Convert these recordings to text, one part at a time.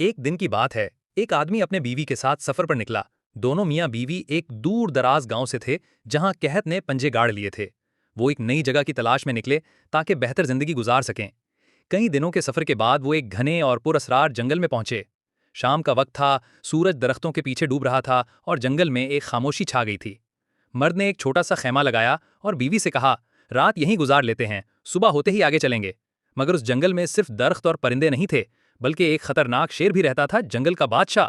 ایک دن کی بات ہے، ایک آدمی اپنے بیوی کے ساتھ سفر پر نکلا۔ دونوں میاں بیوی ایک دور دراز گاؤں سے تھے جہاں قحط نے پنجے گاڑ لیے تھے۔ وہ ایک نئی جگہ کی تلاش میں نکلے تاکہ بہتر زندگی گزار سکیں۔ کئی دنوں کے سفر کے بعد وہ ایک گھنے اور پراسرار جنگل میں پہنچے۔ شام کا وقت تھا، سورج درختوں کے پیچھے ڈوب رہا تھا اور جنگل میں ایک خاموشی چھا گئی تھی۔ مرد نے ایک چھوٹا سا خیمہ لگایا اور بیوی سے کہا، رات یہیں گزار لیتے ہیں، صبح ہوتے ہی آگے چلیں گے۔ مگر اس جنگل میں صرف درخت اور پرندے نہیں تھے، بلکہ ایک خطرناک شیر بھی رہتا تھا، جنگل کا بادشاہ۔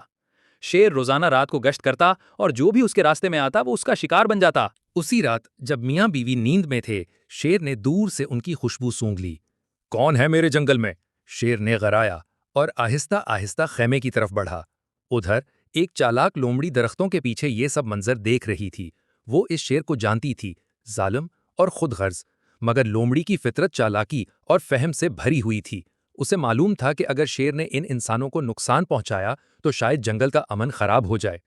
شیر روزانہ رات کو گشت کرتا اور جو بھی اس کے راستے میں آتا وہ اس کا شکار بن جاتا۔ اسی رات جب میاں بیوی نیند میں تھے، شیر نے دور سے ان کی خوشبو سونگھ لی۔ کون ہے میرے جنگل میں؟ شیر نے غرایا اور آہستہ آہستہ خیمے کی طرف بڑھا۔ ادھر ایک چالاک لومڑی درختوں کے پیچھے یہ سب منظر دیکھ رہی تھی۔ وہ اس شیر کو جانتی تھی، ظالم اور خود غرض، مگر لومڑی کی فطرت چالاکی اور فہم سے بھری ہوئی تھی۔ اسے معلوم تھا کہ اگر شیر نے ان انسانوں کو نقصان پہنچایا تو شاید جنگل کا امن خراب ہو جائے۔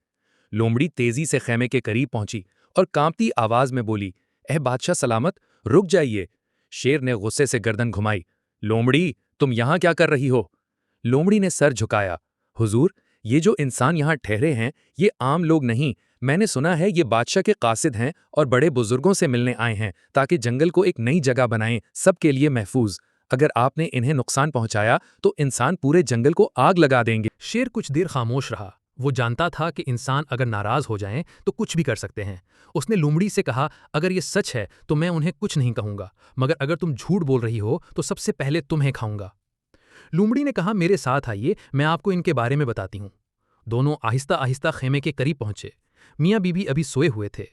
لومڑی تیزی سے خیمے کے قریب پہنچی اور کانپتی آواز میں بولی، اے بادشاہ سلامت، رک جائیے۔ شیر نے غصے سے گردن گھمائی، لومڑی تم یہاں کیا کر رہی ہو؟ لومڑی نے سر جھکایا، حضور یہ جو انسان یہاں ٹھہرے ہیں یہ عام لوگ نہیں، میں نے سنا ہے یہ بادشاہ کے قاصد ہیں اور بڑے بزرگوں سے ملنے آئے ہیں تاکہ جنگل کو ایک نئی جگہ بنائیں، سب کے لیے محفوظ۔ اگر آپ نے انہیں نقصان پہنچایا تو انسان پورے جنگل کو آگ لگا دیں گے۔ شیر کچھ دیر خاموش رہا۔ وہ جانتا تھا کہ انسان اگر ناراض ہو جائیں تو کچھ بھی کر سکتے ہیں۔ اس نے لومڑی سے کہا، اگر یہ سچ ہے تو میں انہیں کچھ نہیں کہوں گا، مگر اگر تم جھوٹ بول رہی ہو تو سب سے پہلے تمہیں کھاؤں گا۔ لومڑی نے کہا، میرے ساتھ آئیے، میں آپ کو ان کے بارے میں بتاتی ہوں۔ دونوں آہستہ آہستہ خیمے کے قریب پہنچے۔ میاں بیوی ابھی سوئے ہوئے تھے۔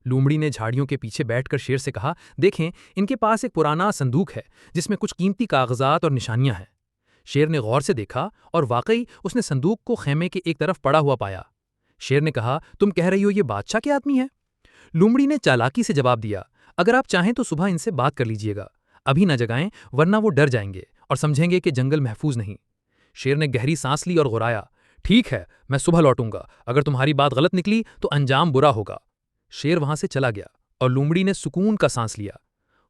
لومڑی نے جھاڑیوں کے پیچھے بیٹھ کر شیر سے کہا، دیکھیں ان کے پاس ایک پرانا صندوق ہے جس میں کچھ قیمتی کاغذات اور نشانیاں ہیں۔ شیر نے غور سے دیکھا اور واقعی اس نے صندوق کو خیمے کے ایک طرف پڑا ہوا پایا۔ شیر نے کہا، تم کہہ رہی ہو یہ بادشاہ کے آدمی ہے؟ لومڑی نے چالاکی سے جواب دیا، اگر آپ چاہیں تو صبح ان سے بات کر لیجئے گا، ابھی نہ جگائیں ورنہ وہ ڈر جائیں گے اور سمجھیں گے کہ جنگل محفوظ نہیں۔ شیر نے گہری سانس لی اور غرایا، ٹھیک ہے میں صبح لوٹوں گا، اگر تمہاری بات غلط نکلی تو انجام برا ہوگا۔ شیر وہاں سے چلا گیا اور لومڑی نے سکون کا سانس لیا۔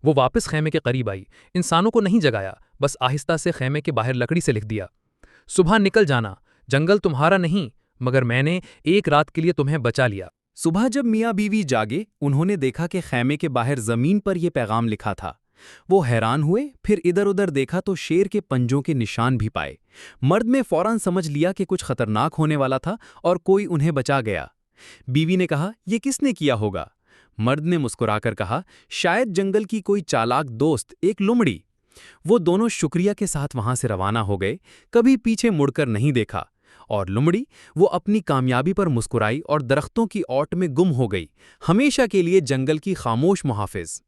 وہ واپس خیمے کے قریب آئی، انسانوں کو نہیں جگایا، بس آہستہ سے خیمے کے باہر لکڑی سے لکھ دیا، صبح نکل جانا، جنگل تمہارا نہیں مگر میں نے ایک رات کے لیے تمہیں بچا لیا۔ صبح جب میاں بیوی جاگے، انہوں نے دیکھا کہ خیمے کے باہر زمین پر یہ پیغام لکھا تھا۔ وہ حیران ہوئے، پھر ادھر ادھر دیکھا تو شیر کے پنجوں کے نشان بھی پائے۔ مرد میں فوراً سمجھ لیا کہ کچھ خطرناک ہونے والا تھا اور کوئی انہیں بچا گیا۔ بیوی نے کہا، یہ کس نے کیا ہوگا؟ مرد نے مسکرا کر کہا، شاید جنگل کی کوئی چالاک دوست، ایک لومڑی۔ وہ دونوں شکریہ کے ساتھ وہاں سے روانہ ہو گئے، کبھی پیچھے مڑ کر نہیں دیکھا۔ اور لومڑی، وہ اپنی کامیابی پر مسکرائی اور درختوں کی اوٹ میں گم ہو گئی، ہمیشہ کے لیے جنگل کی خاموش محافظ۔